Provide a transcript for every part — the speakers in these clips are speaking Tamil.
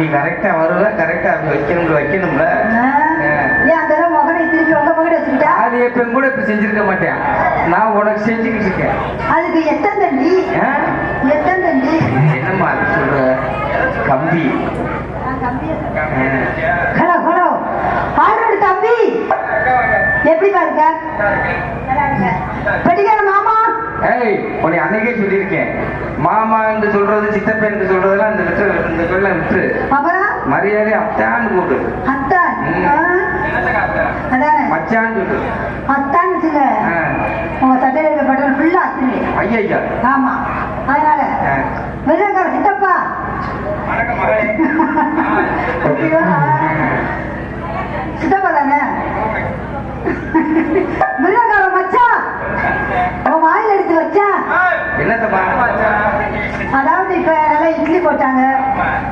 நீ கரெக்டா வருவ, கரெக்டா அப்படி வைக்கணும்ல. ஏன் அந்த மகனை திருப்பி உங்க மகனை வச்சுக்கிட்டா? அது எப்ப கூட இப்ப செஞ்சிருக்க மாட்டேன், நான் உனக்கு செஞ்சுக்கிட்டு இருக்கேன். அதுக்கு எத்தனை தண்டி? என்னம்மா அது சொல்ற? கம்பி. ஹலோ ஹலோ, ஆளோட தம்பி எப்படி பாருங்க? பெட்டிக்கார மாமா. ஏய், உன்னை அன்னைக்கே சொல்லியிருக்கேன், மாமா என்று சொல்றது சித்தப்பா என்று சொல்றதெல்லாம் இந்த சொல்ல விட்டு அப்புறம் மரியாதை அத்தான்னு கூப்பிடு. அத்தான் அதானே மச்சான்னு சொல்லு. அத்தான் வச்சுங்க. உங்க சட்டையில் இருக்க பட்டன் ஃபுல்லா அத்துங்க. ஐயா ஆமா, அதனால வெள்ளக்கார சித்தப்பா சித்தப்பா தானே வெள்ளக்கார மச்சான். உன் வாயில் எடுத்து வச்சா என்னத்தப்பா? அதாவது இப்ப நல்லா இட்லி போட்டாங்க,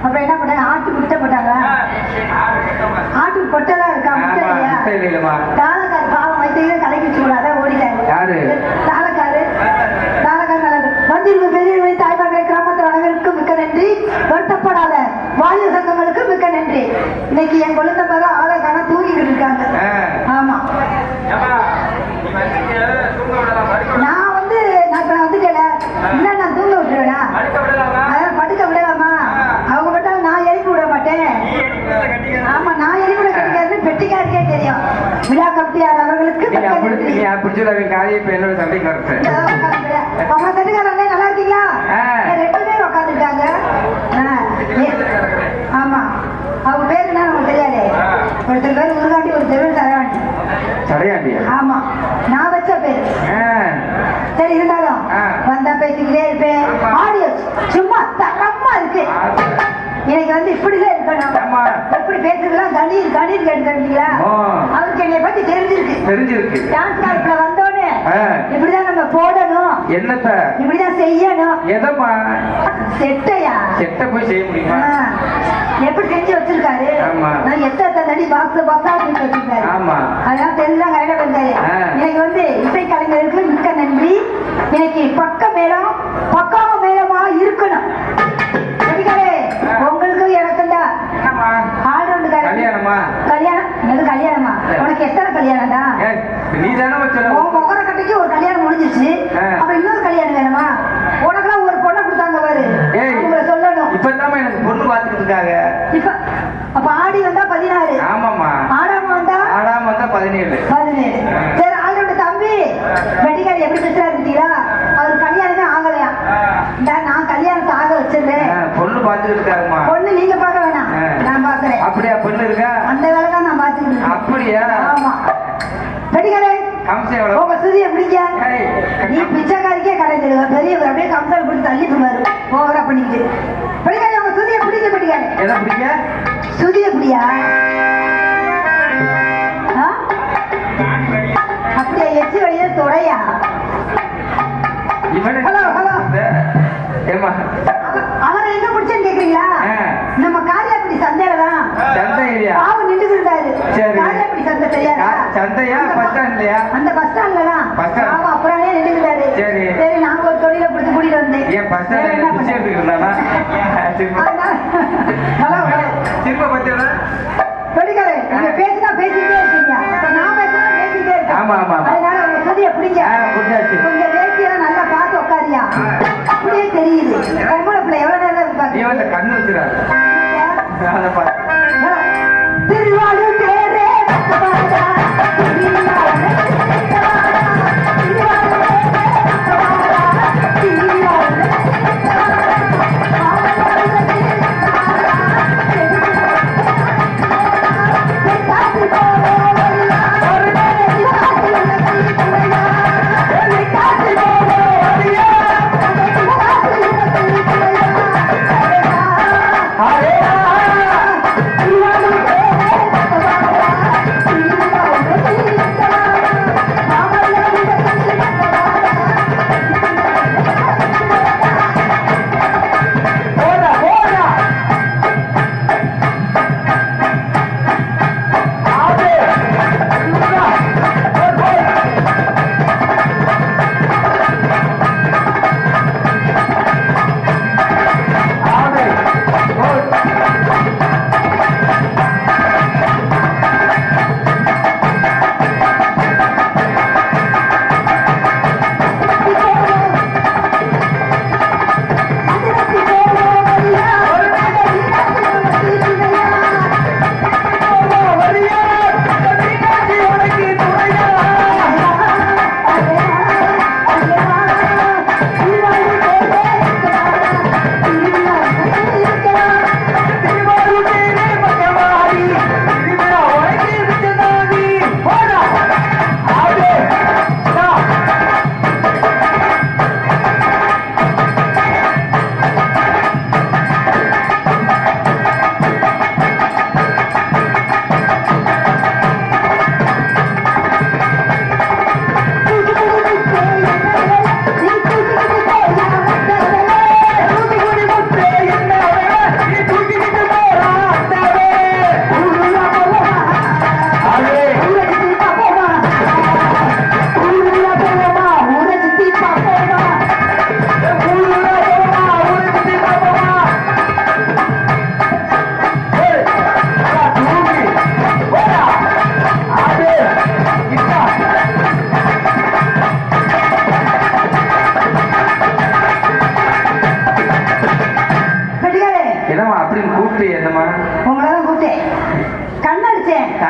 அப்புறம் என்ன போட்டாங்க, ஆட்டு முட்டை போட்டாங்க. ஆட்டு கொட்டைலாம் இருக்கா? முட்டை இல்லையா? தாளக்காரு பாவம் வைத்திய கலைக்கு வச்சுக்கூடாத ஓடிட்டாரு. தாளக்காரு நல்லா வந்திருந்த பெரியவர்களை தாய்மார்களை கிராமத்தில் அனைவருக்கும் மிக்க நன்றி. வருத்தப்படாத வாயு சங்கங்களுக்கு மிக்க நன்றி. இன்னைக்கு என் குழந்தை மேல ஆளக்கான தூங்கிட்டு இருக்காங்க. ஆமா, நான் வந்துட்டேன். என்ன நான் தூங்க விட்டுருவேனா? அதெல்லாம் படுக்க விடலாமா? அவங்க மட்டும் நான் எழுப்பி விட மாட்டேன். ஆமா, நான் எழுப்பி விட கிடைக்காது, பெட்டிக்காருக்கே தெரியும். விழா கமிட்டியார் அவர்களுக்கு அவங்க தட்டுக்காரே நல்லா இருக்கீங்களா? 2 பேர் உட்காந்துருக்காங்க. ஆமா, அவங்க பேரு என்ன நமக்கு தெரியாது. ஒருத்தர் பேர் முருகாண்டி, ஒரு பேர் சரையாண்டி. ஆமா, நான் வச்ச பேரு. சரி, இருந்தாலும் வந்தா பேசிக்கிட்டே இருப்பேன். ஆடியோ சும்மா தரமா இருக்கு. எனக்கு இப்படிதான் இருக்கணும். எப்படி பேசுறதுலாம் கணீர் கேட்டுக்கிறீங்களா? அவருக்கு என்னை பத்தி தெரிஞ்சிருக்கு. டான்ஸ் கிளாஸ்ல வந்தோடனே இப்படிதான் நம்ம போடணும், என்னத்த இப்படிதான் செய்யணும். எதமா செட்டையா? செட்டை போய் செய்ய முடியுமா? எப்படி செஞ்சு வச்சிருக்காரு? எத்தனை தடி பாக்ஸ் பாக்ஸா வச்சிருக்காரு. அதெல்லாம் தெரிஞ்சுதான் கரெக்டா வந்தாரு. எனக்கு இசை கலைஞருக்கு மிக்க நன்றி. எனக்கு பக்கம் மேலமா இருக்கணும். உங்களுக்கு எனக்கு கல்யாணமா? உனக்கு எத்தனை கல்யாணம் தான்? முகர கட்டைக்கு ஒரு கல்யாணம் முடிஞ்சிருச்சு, அப்ப இன்னொரு கல்யாணம் வேணுமா? உனக்குலாம் ஒரு பொண்ணை கொடுத்தாங்க பாரு, உங்களை சொல்லணும். இப்பதான் எனக்கு பொண்ணு பார்த்துட்டு இருக்காங்க. இப்ப அப்ப ஆடி வந்தா 16. ஆமாமா, ஆடாம வந்தா 17. சரி, ஆளோட தம்பி வெட்டிக்காரி எப்படி பேசுறாரு பார்த்தீங்களா? அவர் கல்யாணமே ஆகலையா? நான் கல்யாணத்தை ஆக வச்சிருந்தேன். பொண்ணு பார்த்துட்டு இருக்காருமா. பொண்ணு நீங்க பார்க்க வேணாம், நான் பாக்குறேன். அப்படியா? பொண்ணு இருக்கா? அந்த வேலை தான் நான் பார்த்துக்கிட்டு. அப்படியா? ஆமா. வெட்டிக்காரே, உங்க சுதியை பிடிக்க நீ பிச்சைக்காரிக்கே கடைஞ்சிடுவ. பெரியவர் அப்படியே கம்சல் பிடிச்சி தள்ளி போடுவாரு ஓவரா பண்ணிக்கிட்டு. வெட்டிக்காரி, உங்க சுதியை பிடிக்க. வெட்டிக்காரே, எதை பிடிக்க? சுதியை பிடியா? அப்படியே எச்சி வழியா துறையா? ஹலோ ஹலோ, அவரை எங்க பிடிச்சேன்னு கேக்குறீங்களா? நம்ம காரியாப்படி சந்தையிலதான். பாவம் நின்று இருந்தாரு. காரியாப்படி சந்தை தெரியாதா? அந்த பஸ் ஸ்டாண்ட்லதான் பாவம் அப்புறம் நின்று இருந்தாரு. சரி, நாங்க ஒரு தொழிலை பிடிச்சி கூட்டிட்டு வந்தேன். ஹலோ தொழிற்காரே, நீங்க பேசினா பேசிக்கிட்டே இருக்கீங்க, நான் பேசினா பேசிக்கிட்டே இருக்கேன். அதனால உங்க சுதியை பிடிங்க. கொஞ்சம் வேட்டியெல்லாம் நல்லா பார்த்து உட்காரியா? அப்படியே தெரியுது பொம்பளை பிள்ளை எவ்வளவு நேரம் இருப்பாங்க. கண்ணு வச்சுறாரு. திருவாரூர் தேரே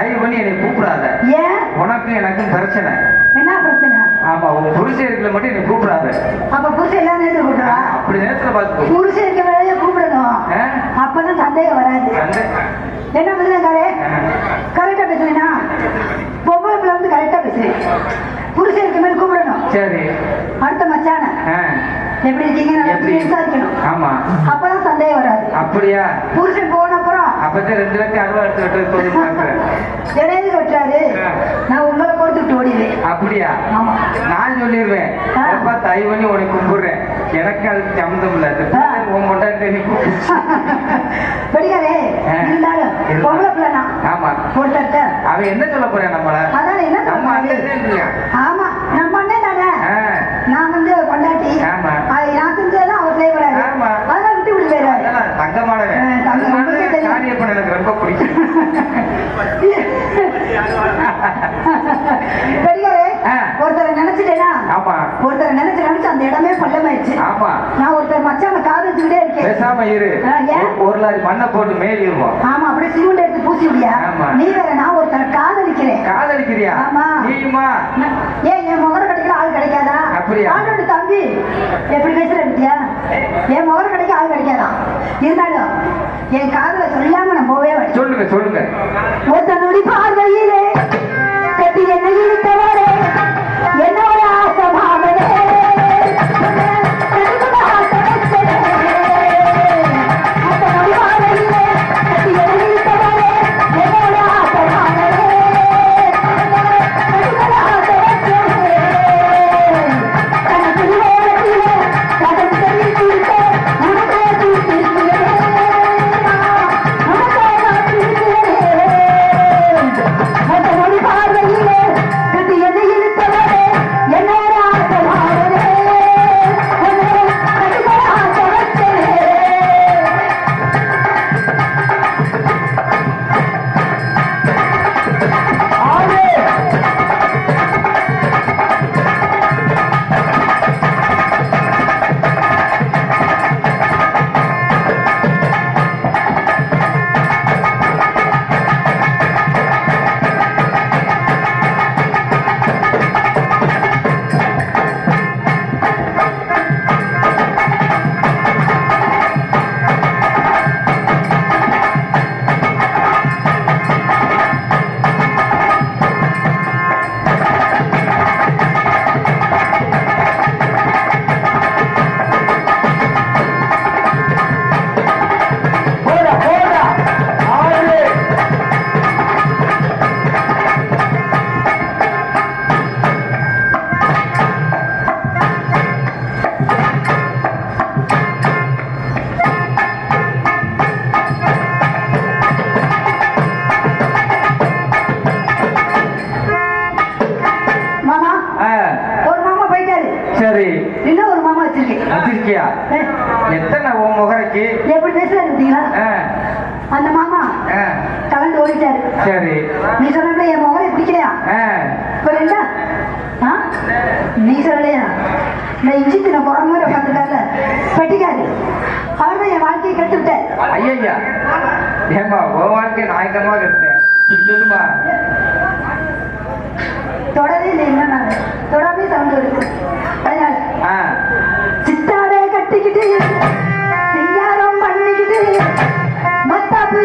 தயவு பண்ணி என்னை கூப்பிடாத. ஏன்? உனக்கும் எனக்கும் பிரச்சனை. என்ன பிரச்சனை? ஆமா, உங்க புருஷன் இருக்கல மட்டும் என்னை கூப்பிடாத. அப்ப புருஷன் எல்லா நேரத்துல கூப்பிடுறா? அப்படி நேரத்துல பார்த்து புருஷன் இருக்க வேலையை கூப்பிடணும். அப்பதான் சந்தேகம் வராது. என்ன பேசுறேன்? கரெக்டா பேசுறேன்னா பொம்பளை பிள்ளை வந்து கரெக்டா பேசுறேன். புருஷன் இருக்க மாதிரி கூப்பிடணும். சரி. அடுத்த மச்சான எப்படி இருக்கீங்க விசாரிக்கணும். ஆமா, அப்பதான் சந்தேகம் வராது. அப்படியா? புருஷன் போன அப்புறம் அப்பதான் 2 லட்சம் அறுபது எடுத்து எதையாவது வெட்டுறாரு, நான் உங்களை கொடுத்துட்டு ஓடிடுவேன். அப்படியா? ஆமா, நான் சொல்லிடுவேன். எப்ப தயவு பண்ணி உனக்கு கும்பிடுறேன், எனக்கு அதுக்கு சம்மந்தம் இல்ல. உன் கொண்டாடி படிக்காதே இருந்தாலும் பொம்பளை பிள்ளைனா. ஆமா, ஒருத்தர் அவன் என்ன சொல்ல போறேன் நம்மள? அதான் என்ன நம்ம ஆமா, நம்ம அண்ணன் தானே. நான் வந்து கொண்டாட்டி நான் செஞ்சதான் அவர் செய்யக்கூடாது. அதெல்லாம் விட்டு விட்டு போயிடாது. தங்கமானவன் எனக்கு ரொம்ப பிடிக்கும். ஒருத்தரை நினைச்சிட்டேனா? ஆமா, ஒருத்தரை நினைச்சு அந்த இடமே பள்ளமாயிடுச்சு. ஆமா, நான் ஒருத்தர் மச்சான காதலிச்சுக்கிட்டே இருக்கேன். பேசாம இரு. ஒரு லாரி மண்ணை போட்டு மேலிடுவோம். ஆமா, அப்படியே சிமெண்ட் எடுத்து பூசி விடியா? நீ வேற, நான் ஒருத்தரை காதலிக்கிறேன். காதலிக்கிறியா? ஆமா. நீயுமா? ஏன் என் முகர கிடைக்கல ஆள் கிடைக்காதா? அப்படியா? ஆளோட தம்பி எப்படி பேசுற பத்தியா? என் முகர கிடைக்க ஆள் கிடைக்காதான். இருந்தாலும் என் காதல சொல்லாம நான் போவே வரேன். சொல்லுங்க சொல்லுங்க. ஒருத்தனுடைய பார்வையிலே கட்டி என்ன இழுத்தவரே, என்னோட ஆசமாவதே எத்தனை உன் முகரைக்கு எப்படி பேசுறீங்களா? அந்த மாமா கலந்து ஓடிட்டாரு. சரி, நீ சொன்ன என் முகரை பிடிக்கலையா? புரியல? நீ சொல்லலையா? இந்த இஞ்சி தின போற மாதிரி உட்காந்துட்டாரு பெட்டிக்காரு. அவர் தான் என் வாழ்க்கையை கெட்டு விட்டார். ஐயா, ஏமா உன் வாழ்க்கையை நாயக்கமா கெட்டேன் சொல்லுமா? தொடவே இல்லை, என்ன தொடவே சவுண்ட் வருது. அதனால சித்தாரே கட்டிக்கிட்டு சிங்காரம் பண்ணிக்கிட்டு மத்தாப்பு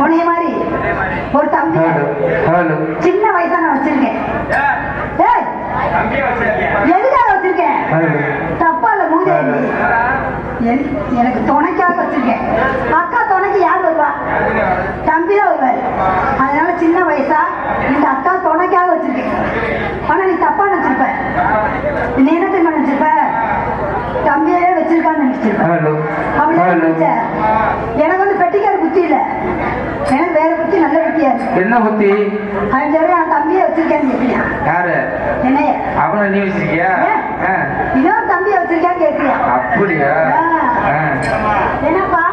உன்னைய மாதிரி ஒரு தம்பி சின்ன வயசா நான் வச்சிருக்கேன். ஏய், எதுக்காக வச்சிருக்கேன்? தப்பா இல்ல மூதேவி, எனக்கு துணைக்காக வச்சிருக்கேன். அக்கா துணைக்கு யார் வருவா? தம்பி தான் வருவாரு. அதனால சின்ன வயசா இந்த அக்கா துணைக்காக வச்சிருக்கேன். ஆனா நீ தப்பா நினைச்சிருப்ப. நீ என்ன தெரியுமா நினைச்சிருப்ப? தம்பியே வச்சிருக்கான்னு நினைச்சிருப்ப. அப்படியே நினைச்ச. எனக்கு வந்து பெட்டிக்கார புத்தி இல்ல, எனக்கு வேற புத்தி, நல்ல புத்தியா இருக்கு. என்ன புத்தி? அவன் சொல்லி நான் தம்பியை வச்சிருக்கேன்னு கேட்கிறியா? யாரு? என்னைய? அவனை நீ வச்சிருக்கியா? இன்னொரு தம்பியை வச்சிருக்கியான்னு கேட்கிறியா? அப்படியா? என்னப்பா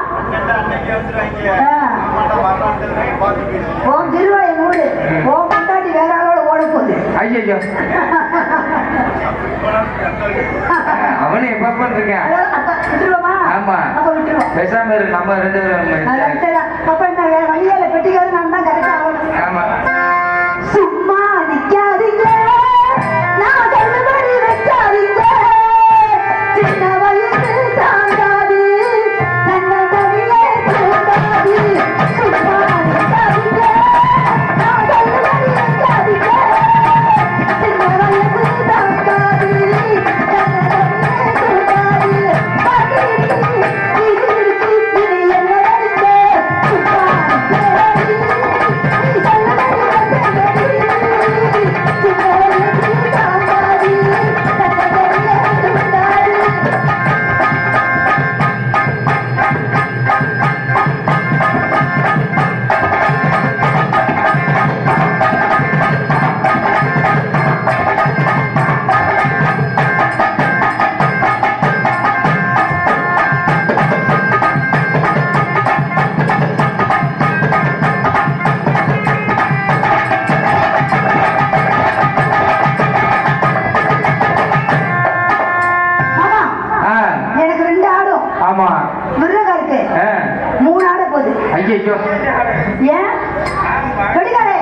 ஓம் திருவாய நூறு ஓம் கொண்டாடி வேற ஆளோட ஓட போகுது. ஐயோ, அவனை எப்ப பண்ணிருக்கேன்? விட்டுருவோமா? ஆமா, அப்ப விட்டுருவோம். பேசாம இருக்கு, நம்ம 2 பேரும். அப்ப என்ன வேற வழியால பெட்டிக்காரு நான் தான் கரெக்டா ஆகணும். ஆமா. சும்மா நிக்காதீங்க, நான் சொல்லுபடி வைக்காதீங்க. சின்ன வயசு தாங்காது, தன்னை தனியே தூங்காது. சும்மா நிக்காதீங்க, நான் சொல்லுபடி வைக்காதீங்க. சின்ன வயசு தாங்காது, தன்னை தனியே தூங்காது. பாட்டு இருக்கு, இது இருக்கு, இது என்ன இருக்கு? சும்மா நிக்காதீங்க, நீ சொல்லுபடி வைக்காதீங்க. சின்ன வயசு தாங்காது, தன்னை தனியே தூங்காது. மாமா, ஆ, எனக்கு 2 ஆடும். ஆமா. மிருகா இருக்கு, 3 ஆட போகுது. ஐயோ, ஏன் கடிகாரே?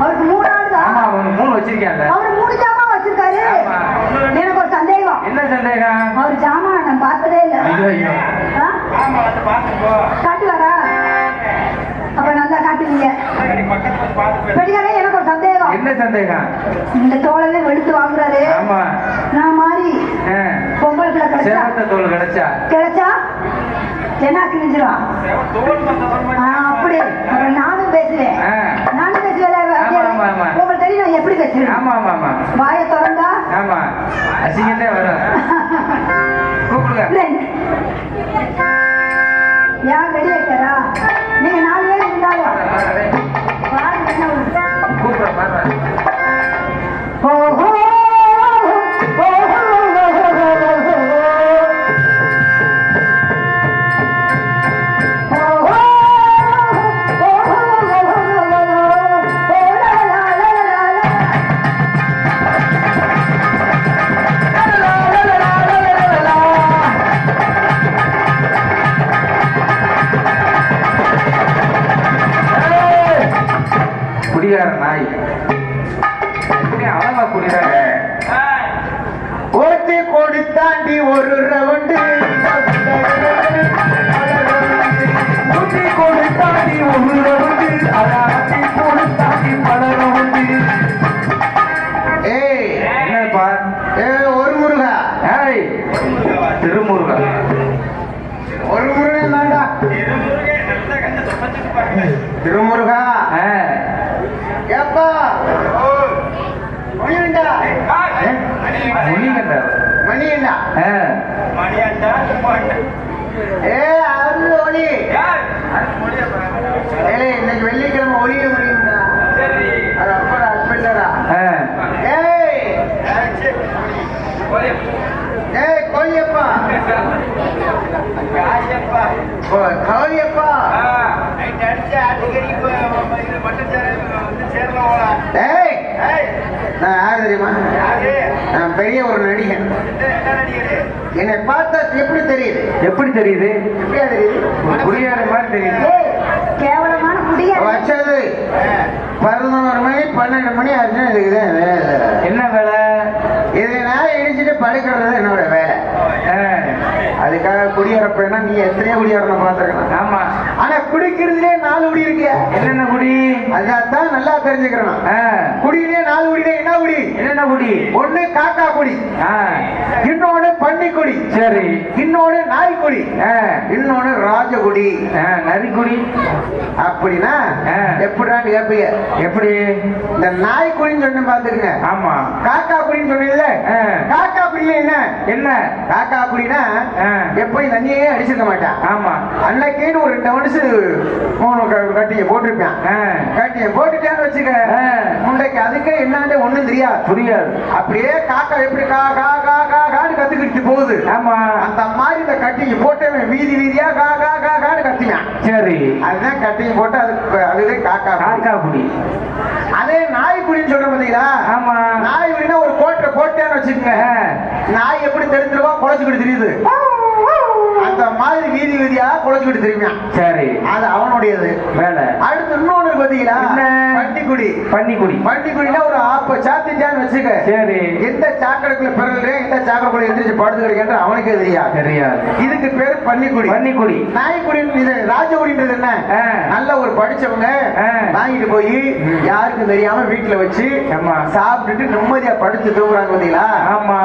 அவருக்கு 3 ஆடுதா? ஆமா, அவன் 3 வச்சிருக்கேன்ல. அவரு 3 ஜாமான் வச்சிருக்காரு. ஆமா. எனக்கு ஒரு சந்தேகம். என்ன சந்தேகம்? அவர் ஜாமான் நான் பார்த்ததே இல்ல. ஐயோ, ஆ? காட்டுவாரா? அப்ப நல்லா காட்டுவீங்க. கடிகாரே, எனக்கு ஒரு சந்தேகம். என்ன சந்தேகம்? இந்த தோளவே வெளுத்து வாங்குறாரு. ஆமா. நான் மாதிரி பொங்கல் பிள்ளை கிடைச்சா சேவத்த தோல் கிடைச்சா கிடைச்சா என்ன கிழிஞ்சிரும். அப்படி அப்புறம் நானும் பேசுவேன். நானும் பேசுவேன். ஆமா, ஆமா. உங்களுக்கு தெரியும் நான் எப்படி பேசுவேன். ஆமா, ஆமா, ஆமா. வாயை திறந்தா ஆமா, அசிங்கத்தே வரும். கூப்பிடுங்க. யார் ரெடி ஆயிட்டாரா? நீங்க 4 பேர் இருந்தாலும் பாருங்க என்ன ஒண்ணு. கூப்பிடுறேன், பாருங்க. ஓஹோ குடிகார நாய் அளவா குடிகார ஓட்டி கொடுத்தாண்டி ஒரு ரவுண்டு, ஊட்டி கொடுத்தாண்டி ஒரு ரவுண்டு, அதாட்டி கொடுத்தாண்டி பல ரவுண்டு. ஏய் என்னப்பா? ஒரு முருகா. ஏய் திருமுருகா. ஒரு முருகன் தாண்டா. திருமுருகா. ஏப்பா மணியண்டா. மணியண்டா. ஏ அது ஒளி. இன்னைக்கு வெள்ளிக்கிழமை ஒளிய முடியுங்களா? அது அப்பா ஹஸ்பண்டரா? ஏய் ஏய் கோழியப்பா. கவலியப்பா. ஏய் நான் யாரு தெரியுமா? நான் பெரிய ஒரு நடிகன். என்னை பார்த்தா எப்படி தெரியுது? எப்படி தெரியுது? எப்படியா தெரியுது? குடியார மாதிரி தெரியுது. கேவலமான குடியார. வச்சது 11 மணி 12 மணி ஆச்சுன்னா இதுக்கு வேலை. என்ன வேலை? இதை நான் இடிச்சுட்டு படுக்கிறது என்னோட வேலை. அதுக்காக குடியேறப்பா நீ எத்தனையோ குடியாரனை பார்த்துருக்கலாம். ஆமா. ஆனா குடிக்கிறதுலே 4 குடி இருக்கு. என்னென்ன குடி? அதான் நல்லா தெரிஞ்சுக்கிறோம். குடியிலே 4 குடியிலே என்ன குடி? என்னென்ன குடி? ஒண்ணு காக்கா குடி, இன்னொன்னு பன்னி குடி, சரி, இன்னொன்னு நாய் குடி, இன்னொன்னு ராஜகுடி, நரிக்குடி. அப்படின்னா எப்படிதான் கேப்பீங்க? எப்படி? இந்த நாய் குடின்னு சொன்ன பாத்துக்கங்க. ஆமா. காக்கா குடின்னு சொன்னீங்கல்ல, காக்கா குடியில என்ன என்ன? காக்கா குடினா எப்படி தண்ணியே அடிச்சிருக்க மாட்டான். ஆமா. அன்னைக்கேன்னு ஒரு 2 மனுஷு 3 கட்டிய போட்டிருப்பான். கட்டிய போட்டுட்டான்னு வச்சுக்க, முண்டைக்கு அதுக்கே என்னாண்டே ஒண்ணும் தெரியாது. புரியாது. அப்படியே காக்கா எப்படி கா கா கா கா கான்னு கத்துக்கிட்டு போகுது. ஆமா. அந்த மாதிரி இந்த கட்டிங்க போட்டவன் வீதி வீதியா கா கா கா கான்னு கத்தினான். சரி, அதுதான் கட்டிங்க போட்டு அதுதான் காக்கா காக்கா குடி. அதே நாய் குடின்னு சொல்ற பாத்தீங்களா? ஆமா. நாய் குடினா ஒரு கோட்டை போட்டேன்னு வச்சுக்கோங்க, நாய் எப்படி தெரிஞ்சிருவா குலைச்சுக்கிட்டு தெரியுது. அந்த மாதிரி வீதி வீதியா குலைச்சுக்கிட்டு தெரியுமான். சரி, அது அவனுடையது வேலை. அடுத்து இன்னொன்னு பாத்தீங்களா? பன்னிக்குடி. பன்னிக்குடி. பன்னிக்குடினா ஒரு ஆப்ப சாத்திச்சான்னு வச்சுக்க, சரி, எந்த சாக்கடைக்குள்ள பிறகுறேன் எந்த சாக்கடைக்குள்ள எந்திரிச்சு படுத்து கிடைக்கின்ற அவனுக்கே தெரியாது. தெரியாது. இதுக்கு பேரு பன்னிக்குடி. பன்னிக்குடி. நாய்க்குடி. இது ராஜகுடின்றது என்ன? நல்ல ஒரு படிச்சவங்க வாங்கிட்டு போய் யாருக்கும் தெரியாம வீட்டுல வச்சு சாப்பிட்டுட்டு நிம்மதியா படுத்து தூங்குறாங்க பாத்தீங்களா? ஆமா,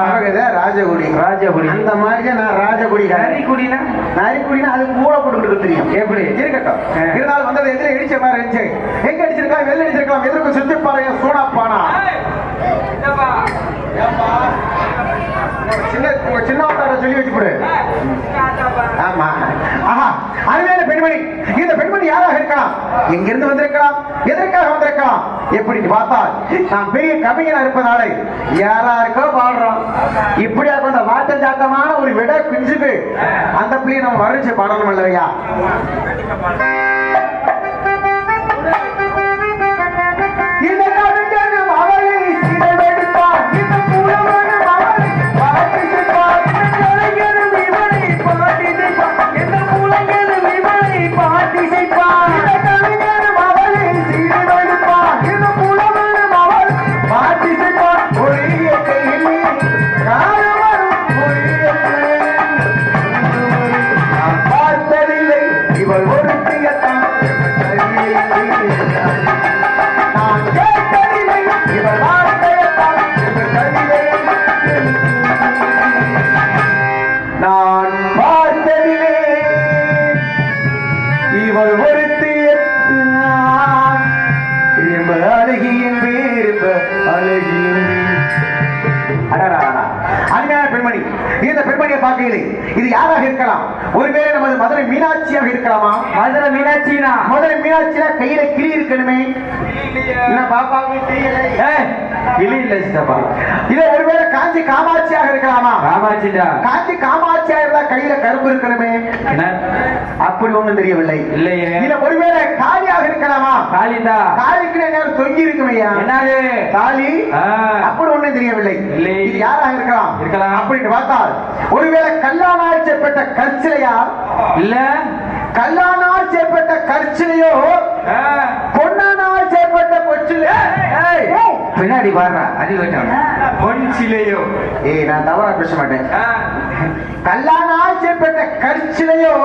ராஜகுடி. ராஜகுடி. அந்த மாதிரி நான் ராஜகுடி. நரிக்குடினா? நரிக்குடினா அது கூட போட்டுக்கிட்டு தெரியும். எப்படி இருக்கட்டும். இருந்தாலும் வந்தது எதிர இடிச்ச மாதிரி இருந்துச்சு. எங்க அடிச்சிருக்கலாம்? வெளில அடிச்சிருக்கலாம். எதிர்க்கு சுத்தி பாருங்க. சூடாப்பானா சின்ன சொல்லி வச்சு போடு. ஆமா. ஆஹா, அருமையான பெண்மணி. இந்த பெண்மணி யாராக இருக்கலாம்? எங்கிருந்து வந்திருக்கலாம்? எதற்காக வந்திருக்கலாம்? எப்படி பார்த்தால் நான் பெரிய கவிஞனா இருப்பதால யாராருக்கோ பாடுறோம். இப்படியா அந்த வாட்ட சாட்டமான ஒரு விட பிஞ்சுக்கு அந்த பிள்ளையை நம்ம வரைச்சு பாடணும் இல்லையா? இந்த கவிஞனும் அவளை சிறைவெடுத்தார். இந்த புலவனும் அவளை பாட்டிசைப்பார். இந்த கலைஞனும் இவனை பாட்டிசைப்பார். இந்த புலவனும் இவனை பாட்டிசைப்பார். இந்த கவிஞனும் அவளை சிறைவெடுத்தார். இந்த புலவனும் அவளை பாட்டிசைப்பார். ஒரு இயற்கையில் காலவரும் ஒரு நான் பார்த்ததில்லை இவள் ஒரு தியத்தான். நான் கேட்டதில்லை இவள் வார்த்தையத்தான். நான் பார்த்ததில்லை இவள் ஒரு தியத்தான். திரும்ப அழகியின் வீர்ப அழகியின் அருமையான பெண்மணி. இந்த பெண்மணியை பார்க்கையிலே இது யாராக இருக்கலாம்? ஒருவேளை நமது மதுரை மீனாட்சியாக இருக்கலாமா? மதுரை மீனாட்சினா? மதுரை மீனாட்சினா கையில கிளி இருக்கணுமே. என்ன பாப்பாவுக்கு தெரியல. கிளி இல்ல சித்தப்பா. இது ஒருவேளை காஞ்சி காமாட்சியாக இருக்கலாமா? காமாட்சிடா. காஞ்சி காமாட்சியாக இருந்தா கையில கரும்பு இருக்கணுமே. அப்படி ஒண்ணும் தெரியவில்லை. இல்லையே. இல்ல ஒருவேளை காளியாக இருக்கலாமா? காளிதா. காளிக்கு நேரம் தொங்கி இருக்குமையா? என்னது காளி? அப்படி ஒண்ணும் தெரியவில்லை. இது யாராக இருக்கலாம்? இருக்கலாம். அப்படின்னு பார்த்தால் ஒருவேளை கல்லானால் செய்யப்பட்ட கற்சிலையா? இல்ல. கல்லானால் செய்யப்பட்ட கற்சிலையோ பொன்னானால் செய்யப்பட்ட பொச்சிலையோ? பின்னாடி பாருங்க. பொன்சிலையோ? நான் தவறா பேச மாட்டேன். கல்லானால் செய்யப்பட்ட கற்சிலையோ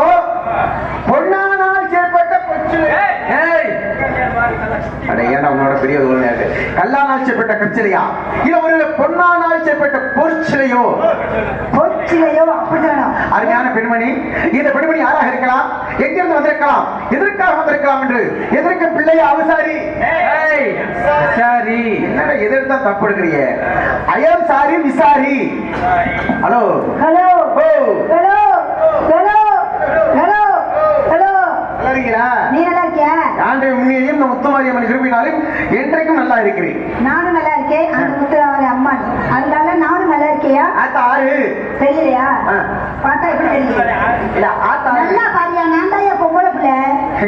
பொன்னானால் செய்யப்பட்ட பொச்சிலையோ? உன்னோட பெரிய கல்லானால் செய்யப்பட்ட கற்சிலையா? இல்ல ஒரு பொன்னானால் செய்யப்பட்ட பொற்சிலையோ? பொற்சிலையோ. அருமையான பெண்மணி. இந்த பெண்மணி யாராக இருக்கலாம்? எங்கிருந்து வந்திருக்கலாம்? எதற்காக வந்திருக்கலாம் என்று எதற்கு பிள்ளையா அவசாரி? என்னடா எதிர்த்தா தப்பு எடுக்கிறீங்க? ஐயம் சாரி விசாரி. Hello hello hello hello hello hello. நீ நல்லா இருக்கியா? முன்னிலையும் முத்துமாரியம்மன் விரும்பினாலும் என்றைக்கும் நல்லா இருக்கிறேன். நானும் நல்லா இருக்கேன். அந்த முத்துமாரி அம்மன் அதனால நானும் நல்லா இருக்கியா? ஆறு தெரியலையா? பார்த்தா எப்படி தெரியல? நல்லா பாரியா? நான் தான் பொம்பளை பிள்ளை.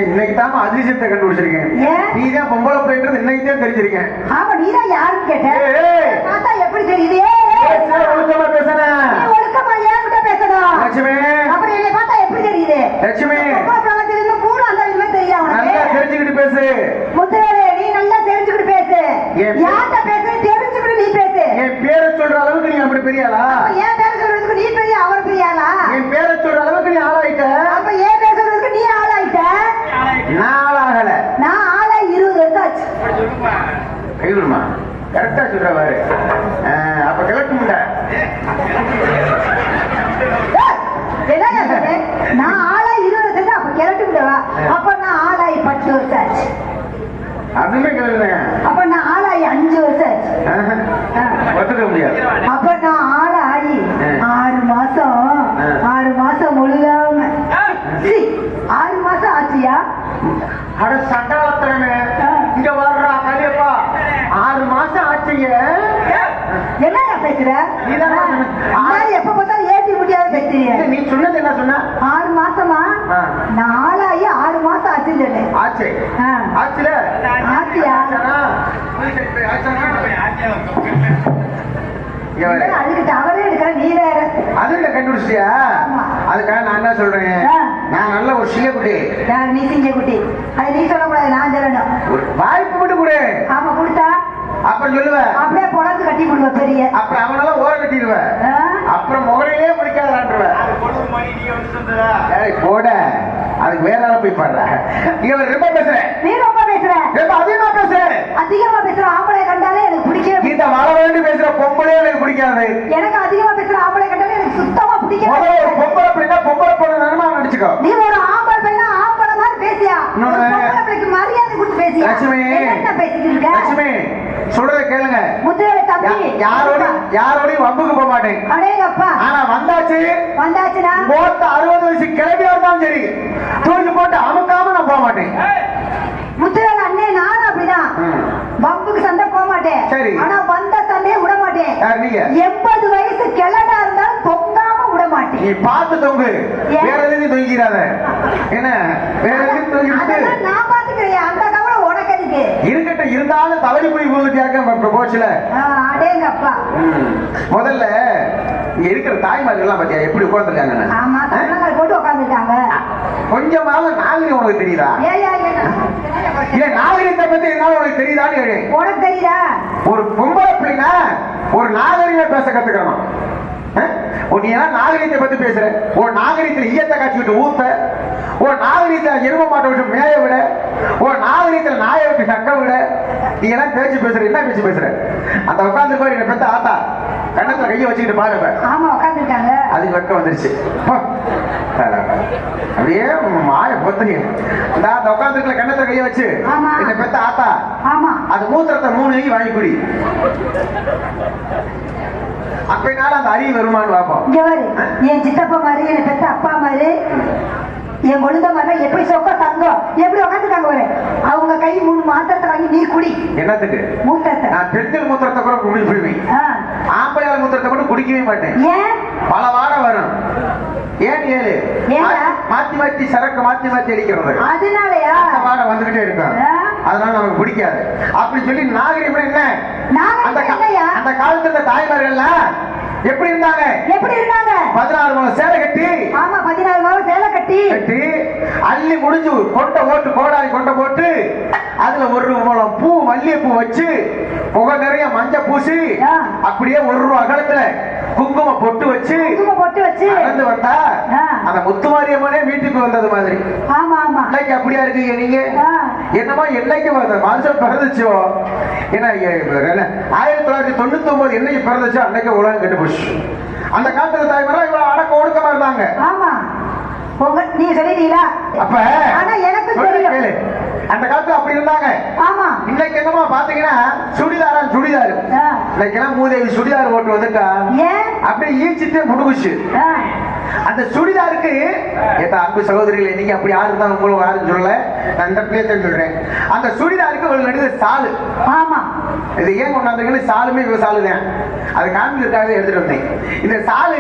இன்னைக்கு தான் அதிசயத்தை கண்டுபிடிச்சிருக்கேன். நீ தான் பொம்பளை பிள்ளைன்றது இன்னைக்கு தான் தெரிஞ்சிருக்கேன். ஆமா, நீ தான் யாருன்னு கேட்ட. பார்த்தா எப்படி தெரியுது? ஒழுக்கமா பேசணும். ஒழுக்கமா ஏன்கிட்ட பேசணும். லட்சுமி. அப்புறம் என்னை பார்த்தா எப்படி தெரியுது? லட்சுமி தெரிஞ்சுக்கிட்டு பேசு. முத்துவேலு, நீ நல்லா தெரிஞ்சுக்கிட்டு பேசு. யார்கிட்ட பேசு தெரிஞ்சுக்கிட்டு நீ பேசு. என் பேரை சொல்ற அளவுக்கு நீ அப்படி பெரியாளா? என் பேரை சொல்றதுக்கு நீ பெரிய அவர் பெரியாளா? என் பேரை சொல்ற அளவுக்கு நீ ஆளாயிட்ட. அப்ப ஏன் பேசுறதுக்கு நீ ஆளாயிட்ட? அப்ப நான் ஆளாயி 10 வருஷம் ஆச்சு. அதுமே கேளுங்க. அப்ப நான் ஆளாயி 5 வருஷம் ஆச்சு. ஒத்துக்க முடியாது. அப்ப நான் ஆளாயி 6 மாசம் முழுகாம 6 மாசம் ஆச்சியா? அட சண்டாளத்தனமே, இங்க வர்றா கலியப்பா, 6 மாசம் ஆச்சுங்க. என்னையா பேசுற? எப்ப பார்த்தாலும் ஏற்றி முடியாது பேசுறீங்க. நீ சொன்னது என்ன சொன்ன? 6 மாசமா? நாளாயி 6 மாசம் ஆச்சுன்னு சொன்னேன். ஆச்சு ஆச்சுல ஆச்சியா? அதுக்கு தவறே எடுக்கிற நீ வேற. அதுல கண்டுபிடிச்சியா? அதுக்காக நான் என்ன சொல்றேன், நான் நல்ல ஒரு சிங்கக்குட்டி. நீ சிங்கக்குட்டி, அது நீ சொல்லக்கூடாது, நான் சொல்லணும். ஒரு வாய்ப்பு மட்டும் கொடு. ஆமா, கொடுத்தா அப்புறம் சொல்லுவேன், அப்படியே பொழந்து கட்டி கொடுவேன் பெரிய. அப்புறம் அவனால ஓர கட்டிடுவேன், அப்புறம் முகலையே பிடிக்காதான்டுவேன். போட அதுக்கு வேற ஆள போய் பாடுற. ரொம்ப பேசுறேன். நீ ரொம்ப பேசுற. அதிகமா பேசுறேன். அதிகமா பேசுற ஆம்பளை கண்டாலே எனக்கு பிடிக்கவே. இந்த வள வேண்டி பேசுற பொம்பளே எனக்கு பிடிக்காது. எனக்கு அதிகமா பேசுற ஆம்பளை கண்டாலே எனக்கு சுத்தமா பிடிக்காது. ஒரு பொம்பளை பிள்ளைனா பொம்பளை பொண்ணு நன்மா நினைச்சுக்கோ. நீ ஒரு ஆம்பளை பையனா ஆம்பளை மாதிரி பேசியா? பொம்பளை பிள்ளைக்கு மரியாதை கொடுத்து பேசியா? லட்சுமி, என்ன பேசிட்டு இருக்க? லட்சுமி சொல்றத கேளுங்க. முத்துவேல தம்பி, யாரோடையும் வம்புக்கு போக மாட்டேன். அடேங்கப்பா. ஆனா வந்தாச்சுனா மொத்த 60 வயசு கிளம்பியா இருந்தாலும் சரி, தூக்கி போட்டு அமுக்காம நான் போக மாட்டேன். முத்துவேல அண்ணே, நானும் அப்படிதான். வம்புக்கு சண்டை போக மாட்டேன். சரி. ஆனா வந்த சண்டையே விட மாட்டேன். நீங்க 80 வயசு கிழடா இருந்தாலும் தொங்காம விட மாட்டேன். நீ பார்த்து தொங்கு, வேற எதுவும் தொங்கிடாத. என்ன வேற எதுவும் தொங்கிட்டு நான் பாத்துக்கிறேன். அந்த கவலை உனக்கு எதுக்கு? இருக்கட்டும், இருந்தாலும் தவறி போய் விழுந்துட்டியாக்க போச்சுல. அடேங்கப்பா. முதல்ல இங்க இருக்கிற தாய்மார்கள் எல்லாம் பாத்தியா எப்படி உட்கார்ந்துருக்காங்க? ஆமா, தன்னங்கள் போட்டு உட்கார்ந்துட்டாங்க. கொஞ்சமாவது நாகரிகம் உனக்கு தெரியுதா? இல்ல நாகரிகத்தை பத்தி என்ன உனக்கு தெரியுதான்னு கேளு. உனக்கு தெரியுதா? ஒரு பொம்பளை பிள்ளைனா ஒரு நாகரிகம் பேச கத்துக்கணும். நீ எல்லாம் நாகரிகத்தை பத்தி பேசுற. ஒரு நாகரிகத்துல ஈயத்தை காய்ச்சி விட்டு ஊத்த, ஒரு நாகரிகத்துல எரும மாட்டை விட்டு மேய விட, ஒரு நாகரிகத்துல நாயை விட்டு நக்க விட, நீ எல்லாம் பேச்சு பேசுற. என்ன பேச்சு பேசுற? அந்த உட்கார்ந்து போய் என்ன பெத்த ஆத்தா கண்ணத்துல கையை வச்சுக்கிட்டு பாருங்க. ஆமா, உட்கார்ந்துட்டாங்க. அதுக்கு வெட்கம் வந்துருச்சு. அப்படியே மாய பொத்துங்க. அந்த உட்கார்ந்துருக்கல கண்ணத்துல கையை வச்சு என்ன பெத்த ஆத்தா. ஆமா, அது மூத்திரத்தை 3 வாங்கி குடி. அப்பனால அந்த அறிவு வருமானு பாப்போம். இங்க வரு, என் சித்தப்பா மாதிரி, என் பெத்த அப்பா மாதிரி, என் கொழுந்த மாதிரி எப்படி சொக்க தங்கம் எப்படி உட்காந்துட்டாங்க வர. அவங்க கை 3 மாத்திரத்தை வாங்கி நீ குடி. என்னத்துக்கு? மூத்திரத்தை. நான் பெண்கள் மூத்திரத்தை கூட குடிப்பிடுவேன். ஆம்பளை மூத்திரத்தை கூட குடிக்கவே மாட்டேன். ஏன்? பல வாரம் வரும். ஏன் ஏழு மாத்தி மாத்தி சரக்கு மாத்தி மாத்தி அடிக்கிறது. அதனாலயா வாரம் வந்துகிட்டே இருக்கும். அதனால நமக்கு பிடிக்காது. அப்படி சொல்லி நாகரிகம் என்ன? அந்த காலத்துல தாய்மார்கள் எப்படி இருந்தாங்க? 16 முழம் சேலை கட்டி. ஆமா, 16 முழம் சேலை கட்டி அள்ளி முடிஞ்சு கொண்ட ஓட்டு கோடாரி கொண்ட போட்டு அதுல 1 முழம் பூ மல்லிகைப்பூ வச்சு புகை நிறைய மஞ்சள் பூசி அப்படியே 1 ரூபா அகலத்துல குங்குமம் பொட்டு வச்சு நடந்து வந்தா அந்த முத்துமாரியம்மனே வீட்டுக்கு வந்தது மாதிரி. ஆமா ஆமா, இன்னைக்கு அப்படியா இருக்கீங்க நீங்க? என்னமா என்னைக்கு மனுஷன் பிறந்துச்சோ, ஏன்னா 1999 என்னைக்கு பிறந்துச்சோ அன்னைக்கு உலகம் கெட்டு போச்சு. அந்த காலத்துல தாய்மாரா இவ்வளவு அடக்க ஒடுக்கமா இருந்தாங்க. ஆமா, நீ சொல்லிட்டீங்களா? அப்ப ஆனா எனக்கு தெரியும் அந்த காலத்துல அப்படி இருந்தாங்க. ஆமா, இன்னைக்கு என்னமா பாத்தீங்கன்னா சுடிதார் இன்னைக்கு மூதேவி சுடிதார் போட்டு வந்துட்டா அப்படியே ஈச்சிட்டே முடுகுச்சு. அந்த சுடிதாருக்கு அன்பு சகோதரிகளை நீங்க அப்படி யாரு தான் உங்களுக்கு யாரும் சொல்லல, நான் இந்த பிளேஸ் சொல்றேன். அந்த சுடிதாருக்கு ஒரு நடுவர் சாலு. ஆமா, இது ஏன் கொண்டாந்தீங்க? சாலுமே சாலுதான். அது காமிக்கிறதுக்காக எடுத்துட்டு வந்தேன். இந்த சாலு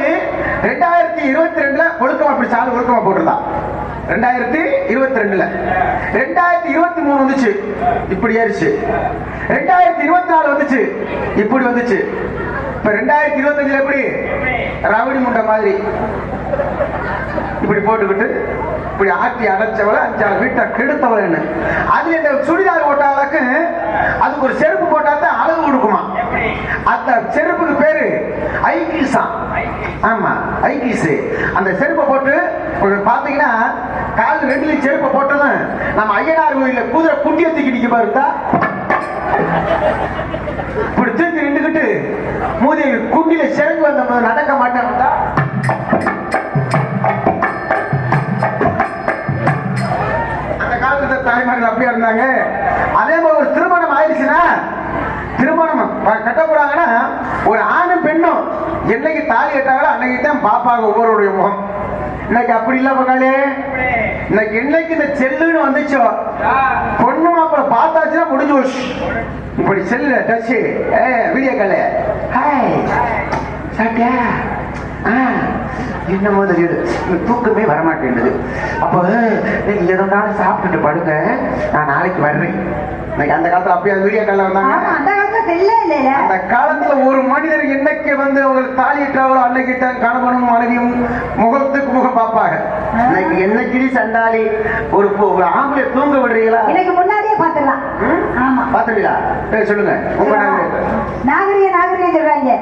2022 ஒழுக்கமா அப்படி சாலு ஒழுக்கமா போட்டுருந்தான். 2022 2023 வந்துச்சு இப்படி ஏறிச்சு. 2024 வந்துச்சு இப்படி வந்துச்சு. இப்ப 2025 எப்படி ரவுடி முண்டை மாதிரி இப்படி போட்டுக்கிட்டு இப்படி ஆட்டி அடைச்சவளை 5 வீட்டை கெடுத்தவளை. என்ன அதுல இந்த சுடிதார் போட்டாலுக்கு அதுக்கு ஒரு செருப்பு போட்டாதான் அளவு கொடுக்குமா. அந்த செருப்புக்கு பேரு ஐகில்ஸா. ஆமா, ஐகில்ஸ். அந்த செருப்பை போட்டு பாத்தீங்கன்னா கால் 2 செருப்பை போட்டதும் நம்ம ஐயனார் கோயில குதிரை குண்டிய தூக்கி நிக்க பாருந்தா இப்படி தூக்கி நின்றுகிட்டு மூதி குண்டியில சிறங்கு வந்த நடக்க மாட்டேன். காலத்துல அப்படியே இருந்தாங்க. அதே மாதிரி ஒரு திருமணம் ஆயிடுச்சுன்னா, திருமணம் கட்ட போறாங்கன்னா ஒரு ஆணும் பெண்ணும் என்னைக்கு தாலி கட்டாங்களோ அன்னைக்கு தான் பாப்பாங்க ஒவ்வொருடைய முகம். இன்னைக்கு அப்படி இல்ல பங்காளி. இன்னைக்கு என்னைக்கு இந்த செல்லுன்னு வந்துச்சோ, பொண்ணு மாப்பிள்ள பார்த்தாச்சுன்னா முடிஞ்சு போச்சு. இப்படி cell touch video call hi சாப்பிட்டியா என்னமோ தெரியுது, தூக்கமே வரமாட்டேங்குது. அப்போ நீங்க எதனாலும் சாப்பிட்டுட்டு படுங்க, நான் நாளைக்கு வர்றேன். அந்த காலத்துல அப்படியே வீடியோ கால்ல வந்தாங்க. அந்த காலத்துல ஒரு மனிதர் என்னைக்கு வந்து அவங்களுக்கு தாலியிட்டாங்களோ அன்னைக்கு தான் கணவனும் மனைவியும் முகத்துக்கு முகம் பார்ப்பாங்க. இன்னைக்கு என்னைக்கு சண்டாளி ஒரு ஆம்பளை தூங்க விடுறீங்களா? எனக்கு முன்னாடியே பாத்துடலாம். ஆமா பாத்துறீங்களா? சொல்லுங்க உங்க நாகரிகம் சொல்றாங்க.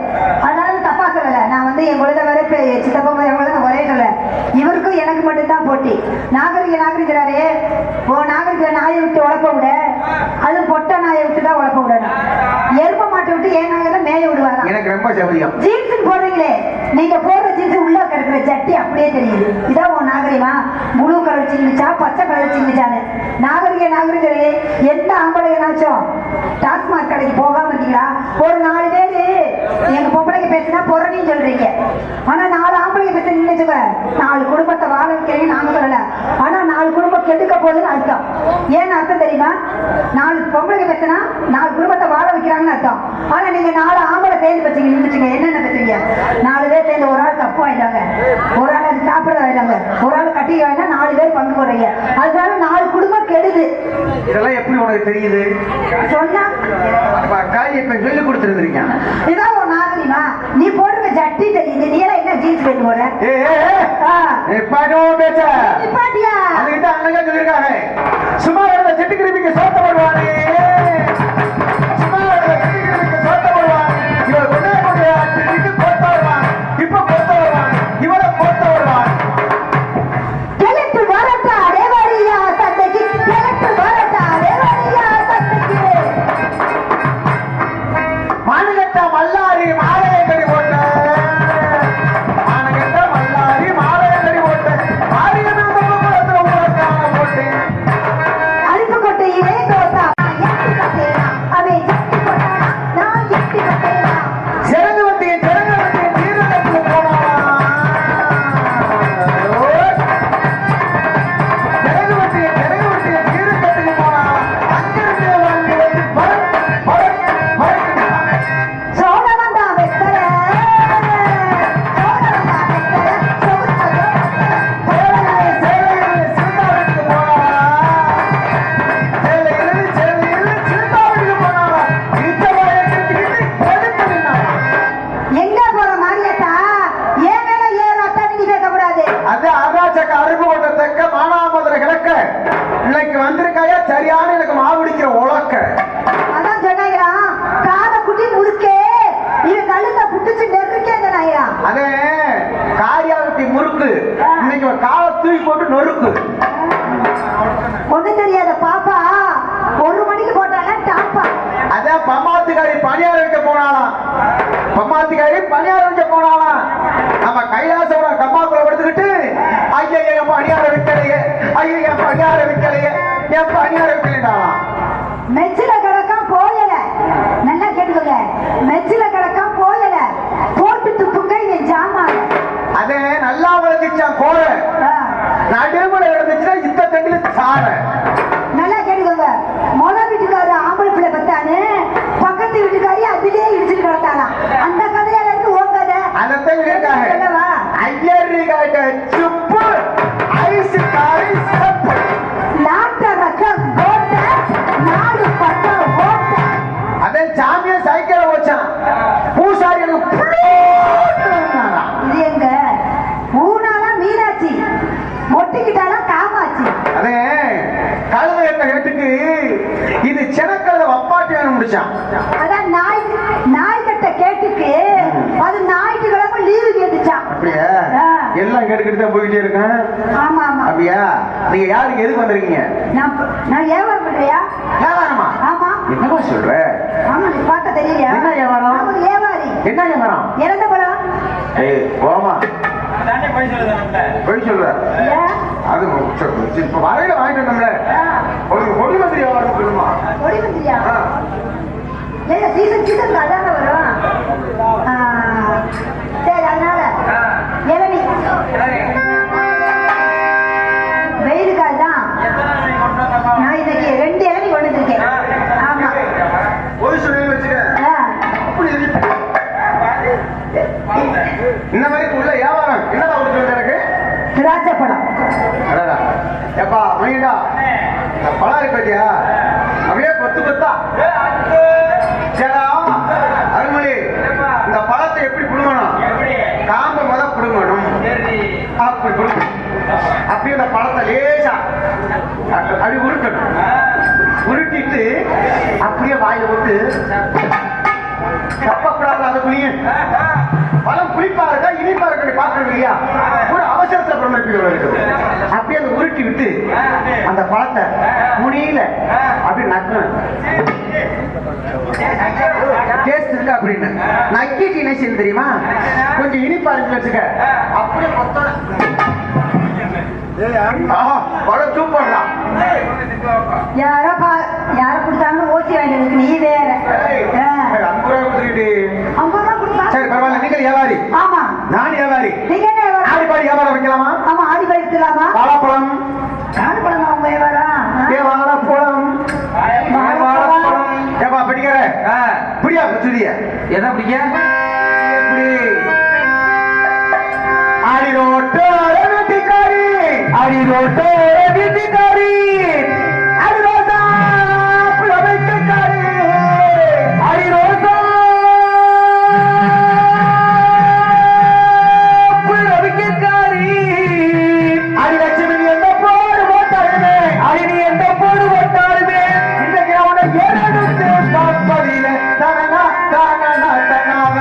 அதனால தப்பா சொல்லல. நான் வந்து என் குழந்தை வரை சித்தப்பா ஒரே சொல்ல, இவருக்கும் எனக்கு மட்டும்தான் போட்டி. நாகரிகிறாரே ஓ நாகரிக நாயை விட்டு உழப்ப விட, அது பொட்ட நாயை விட்டு தான் உழப்ப விடணும். எருப்ப மாட்டை விட்டு ஏன் நாயெல்லாம் மேய விடுவாங்க. எனக்கு ரொம்ப சௌகரியம். ஜீன்ஸ் போடுறீங்களே, நீங்க போடுற ஜீன்ஸ் உள்ள கிடக்குற ஜட்டி அப்படியே தெரியுது. இதான் உன் நாகரிகமா? ப்ளூ கலர் சிங்கிச்சா பச்சை கலர் சிங்கிச்சான்னு நாகரிகரே. எந்த ஆம்பளைனாச்சும் டாஸ்மாக் கடைக்கு போகாம இருக்கீங்களா? ஒரு 4 பேரு எங்க பொம்பளைக்கு பேசினா பொறணின்னு சொல்றீங்க. ஆனா 4 ஆம்பளைக்கு பேச நினைச்சுக்க 4 குடும்பத்தை வாழ வைக்கிறீங்க. நாங்க சொல்லல, ஆனா 4 குடும்பம் கெடுக்க போகுதுன்னு அர்த்தம். ஏன்னு அர்த்தம் தெரியுமா? 4 பொம்பளைக்கு பேசினா 4 குடும்பத்தை வாழ வைக்கிறாங்கன்னு அர்த்தம். ஆனா நீங்க 4 ஆம்பளை சேர்ந்து வச்சுங்க என்னென்ன பேசுறீங்க? 4 பேர் சேர்ந்து ஒரு ஆள் தப்பு வாங்கிட்டாங்க, ஒரு ஆள் அது சாப்பிட வாங்கிட்டாங்க, ஒரு ஆள் கட்டி வாங்கினா 4 பேர் பங்கு போடுறீங்க. அதனால 4 குடும்பம் கெடுது. இதெல்லாம் எப்படி உனக்கு தெரியுது? சொன்னா இப்ப சொல்லி கொடுத்துருந்தீங்க. இதான் ஒரு நாகரிகமா? நீ போடுற ஜட்டி தெரியுது, நீ எல்லாம் என்ன ஜீன்ஸ் பேண்ட் போடுற? நிப்பாட்டியா? அதுக்கிட்ட அண்ணங்க சொல்லிருக்காங்க, சும்மா ஜட்டி கிருமிக்கு சோத்த போடுவானே, சும்மா ஜட்டி கிருமிக்கு சோத்த போடுவான், இவர் கொண்டே போட்டு வருவான், இப்ப பொறுத்த வருவான், இவரை பொறுத்த வருவான். கிழக்கு வரட்டா ரேவரியா சந்தைக்கு, கிழக்கு வரட்டா ரேவரியா சந்தைக்கு. மானகட்ட மல்லாரி மாலையை கடி போட்ட, மானகட்ட மல்லாரி மாலையை கடி போட்ட, மாரியம்மன் கும்பகோணத்துல ஊரக்கான போட்டு அரிப்பு கொட்டையிலே தோத்தா எட்டு கட்டேனா, அவை எட்டு கொட்டானா நான் எட்டு கட்டேனா. சிறந்து வந்திய தீரகத்துக்கு போனா, சிறந்து வந்திய தீரகத்துக்கு போனா, அங்கிருந்து வந்து சோழவந்தா வெத்தல, சோழவந்தா வெத்தல, எங்க போற மாரியத்தா? ஏன் மேல ஏறாத்தா நீங்க பேசக்கூடாது. அது அருணாச்சக்க அருகு ஓட்டத்தக்க மானாமதுரை கிழக்க இன்னைக்கு வந்திருக்காயா சரியான எனக்கு மாவுடிக்கிற உலக்க. அதான் சொன்னாங்களா காதை குட்டி முறுக்கே, இது கழுத்த புட்டுச்சு நெருக்கேங்க நாயா. அதே காரியாவட்டி முறுக்கு இன்னைக்கு காலை தூக்கி போட்டு நொறுக்கு. ஒண்ணு தெரியாத பாப்பா 1 மணிக்கு போட்டாங்க டாப்பா. அதான் பம்மாத்துக்காரி பணியார வைக்க போனாலாம், பம்மாத்துக்காரி பணியார வைக்க போனாலாம். நம்ம கைலாசோட கம்மாக்குள்ள படுத்துக்கிட்டு ஐயா என் பணியார வைக்கலையே, ஐயா என் பணியார வைக்கலையே, என் பணியார வைக்கலைனாலாம். மெச்சில கிடக்காம போயல, நல்லா கேட்டுக்கோங்க, மெச்சில கிடக்காம போயல, போட்டு துப்புங்க என் ஜாமான். அதே நல்லா விளைஞ்சிச்சான் கோரை, நடுமுறை இருந்துச்சுன்னா இந்த தண்டில சார. நல்லா கேட்டுக்கோங்க, முதல் வீட்டுக்காரு ஆம்பளை பிள்ளை பத்தானு, பக்கத்து வீட்டுக்காரி அதிலே இடிச்சுட்டு கிடத்தாலாம். அந்த கதையால இருக்கு உன் கதை. அதத்தான் இருக்காங்க சொல்லவா? ஐயரிகாட்ட சுப்பு ஐஸ் காரி சப்பு நாட்ட ரக்கம் ஓட்ட, நாடு பட்டம் ஓட்ட. அதே சாமியா சைக்கிள் வச்சான், பூசாரி எனக்கு இது எங்க ஊனாலாம் மீனாட்சி, மொட்டிக்கிட்டாலாம் காமாட்சி. அதே கழுத எட்ட கேட்டுக்கு இது செனக்கழுத வப்பாட்டியான முடிச்சான். அதான் நாய் கட்ட கேட்டுக்கு அது ஞாயிற்றுக்கிழமை லீவு கேட்டுச்சான். அப்படியா? எல்லாம் கேட்டுக்கிட்டு தான் போயிட்டே இருக்கேன். ஆமா ஆமா. அப்படியா? நீங்க யாருக்கு எதுக்கு வந்திருக்கீங்க? நான் வியாபாரம் பண்றியா? வியாபாரமா? ஆமா. என்னமா சொல்ற? ஆமா, நீ பார்த்தா தெரியலையா? என்ன வியாபாரம்? ஆமா, வியாபாரி. என்ன வியாபாரம்? இறந்த பழம். போமா போய் சொல்ற. அது இப்ப வரையில வாங்கிட்டு வந்தோம்ல ஒரு கொடி மந்திரி வியாபாரம் சொல்லுமா? கொடி மந்திரியா? இல்ல சீசன் சீசன் அதாங்க வரும். சரி அதனால இளநீ வெயிலுக்காக தான் நான் இன்னைக்கு 2 இளநீ கொண்டு வந்திருக்கேன். ஆமா ஒரு சொல்லி வச்சுக்க. இந்த மாதிரி உள்ள வியாபாரம் என்னடா கொடுத்து எனக்கு? திராட்சை பழம். எப்பா மணிடா இந்த பழம் இருக்கு பாத்தியா அப்படியே கொத்து கொத்தா. அருள்மொழி இந்த பழத்தை எப்படி புடுங்கணும்? காம்ப முத புடுங்கணும். அப்படி புடுங்கணும். அப்படியே இந்த பழத்தை லேசா அப்படி உருட்டணும். உருட்டிட்டு அப்படியே வாயில விட்டு தப்பக்கூடாது. அதுக்குள்ளேயே பழம் புளிப்பா இருக்கா இனிப்பா இருக்க பாக்குறது இல்லையா? ஒரு அவசரத்துல பிரமிப்புகள் இருக்குது. அப்படியே அந்த உருட்டி விட்டு அந்த பழத்தை முடியல அப்படி நக்கணும். டேஸ்ட் இருக்கு அப்படின்னு நக்கிட்டு என்ன செய்யணும் தெரியுமா? கொஞ்சம் இனிப்பா இருக்கு வச்சுக்க. அப்படியே மொத்தம் பழம் சூப்பர்லாம். யார கொடுத்தாங்கன்னு ஓசி வாங்கிட்டு நீ வேற 50 ரூபாய் கொடுத்துட்டு. 50 ரூபாய் கொடுத்தா சரி பரவாயில்ல. நீங்கள் வியாபாரி? ஆமா நான் வியாபாரி. நீங்க என்ன வியாபாரம்? ஆடிப்பாடி வியாபாரம் வைக்கலாமா? ஆமா ஆடிப்பாடி வைக்கலாமா? வாழைப்பழம் வாழைப்பழம் அவங்க வியாபாரம். வாழைப்பழம் ஏப்பா பிடிக்கிற புரியா சுதிய எதை பிடிக்க? எப்படி ஆடி ரோட்டோ வீட்டுக்காரி ஆடி ரோட்டோ வீட்டுக்காரி ஆடி ரோட்டா வீட்டுக்காரி ஆடி ரோட்டா வீட்டுக்காரி ஆடி லட்சுமி எந்த போடு போட்டாலுமே ஆடி நீ எந்த போடு போட்டாலுமே இன்னைக்கு அவனை எடுத்து பார்ப்பதில்லை. தனனா தனனா தனாவ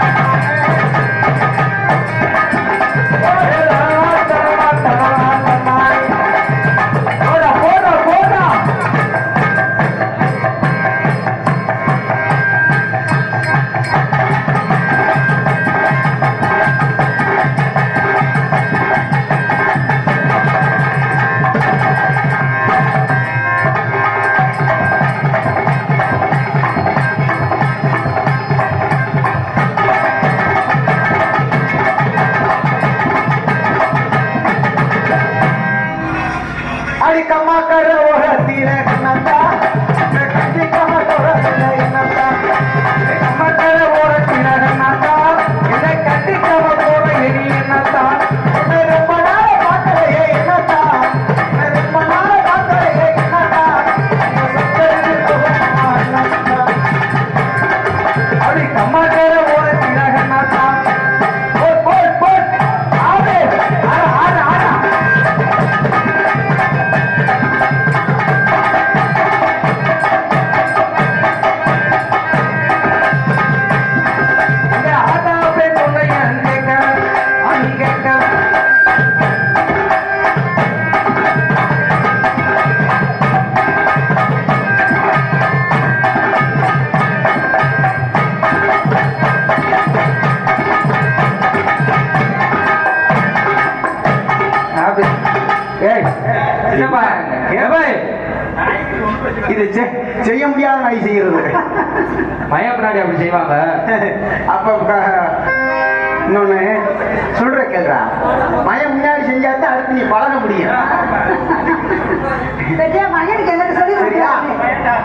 கம்மா கர ஓரத்தில கண்ணந்தா கட்டி கம்மா ஓரத்தில என்னந்தா கம்மா கர ஓரத்தில கண்ணந்தா இதை கட்டி கம்மா போற எரி என்னந்தா ரொம்ப நாள பார்க்கலையே என்னந்தா ரொம்ப நாள பார்க்கலையே என்னந்தா அப்படி கம்மா கர ஓரத்தில கண்ணந்தா போட் போட் ஆவே ஆட ஆட ஆட இது செய்ய முடியாத நாய் செய்யறது. பயப்படாடி அப்படி செய்வாங்க. அப்ப இன்னொன்னு சொல்ற கேள்றா மயம் முன்னாடி செஞ்சாதான் அடுத்து நீ பழக முடியும். மகனுக்கு என்ன சொல்லி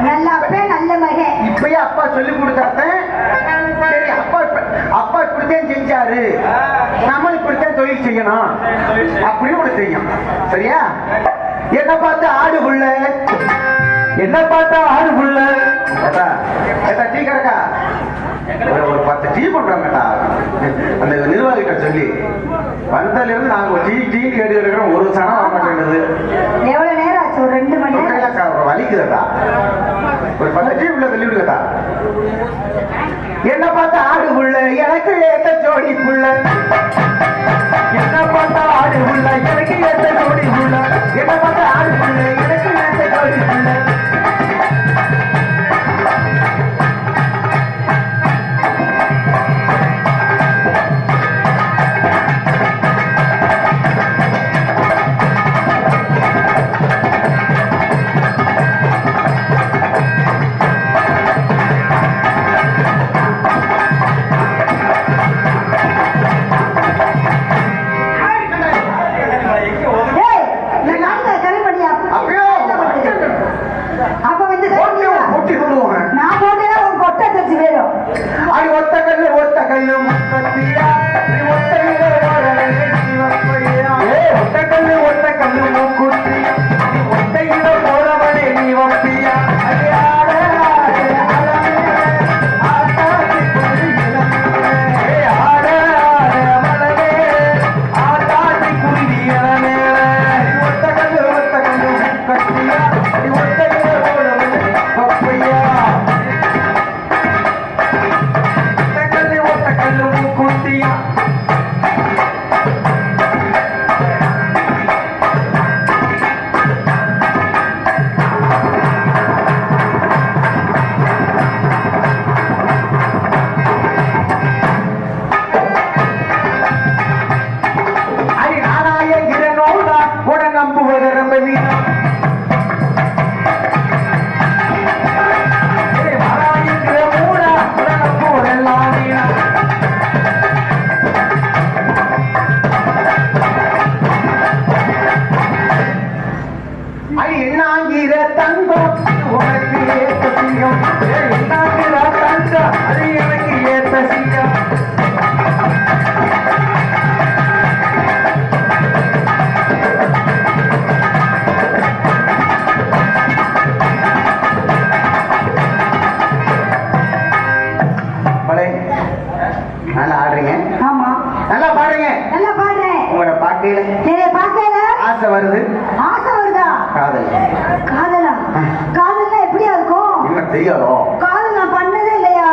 நல்ல அப்பே நல்ல மகன். இப்பயே அப்பா சொல்லி கொடுத்தாத்தேன். சரி அப்பா அப்பா இப்படித்தான் செஞ்சாரு நம்ம இப்படித்தான் தொழில் செய்யணும் அப்படின்னு உனக்கு தெரியும். சரியா? என்ன பார்த்து ஆடு புள்ள என்ன பார்த்தா ஆடு புள்ள டீ கறக்கா ஒரு 10 டீ பண்றாங்கடா அந்த நிர்வாகிகிட்ட சொல்லி வந்ததுல இருந்து நாங்க டீ கேட்டு இருக்கிறோம். ஒரு சனம் வர மாட்டேங்குது. எவ்வளவு நேரம் ஆச்சு? ஒரு 2 மணி நேரம் வலிக்குதா? ஒரு 10 டீ உள்ள தள்ளி விடுங்கடா. என்ன பார்த்தா ஆடு புள்ள எனக்கு ஏத்த ஜோடி புள்ள என்ன பார்த்தா ஆடு புள்ள எனக்கு ஏத்த ஜோடி புள்ள என்ன பார்த்தா ஆடு புள்ள எனக்கு ஏத்த ஜோடி புள்ள என்னாங்கிற தங்கம் உனக்கு ஏத்த சிங்கம் என்னாங்கிற தங்கம் அது எனக்கு ஏத்த சிங்கம் நல்லா ஆடுறீங்க. ஆமா நல்லா பாடுறீங்க. நல்லா பாடுறேன். உங்களை பார்க்கையில ஆசை வருது. ஆசை வருதா? காதல். காதலா? காதல்னா எப்படியா இருக்கும்? என்ன தெரியாதோ? காதல் நான் பண்ணதே இல்லையா?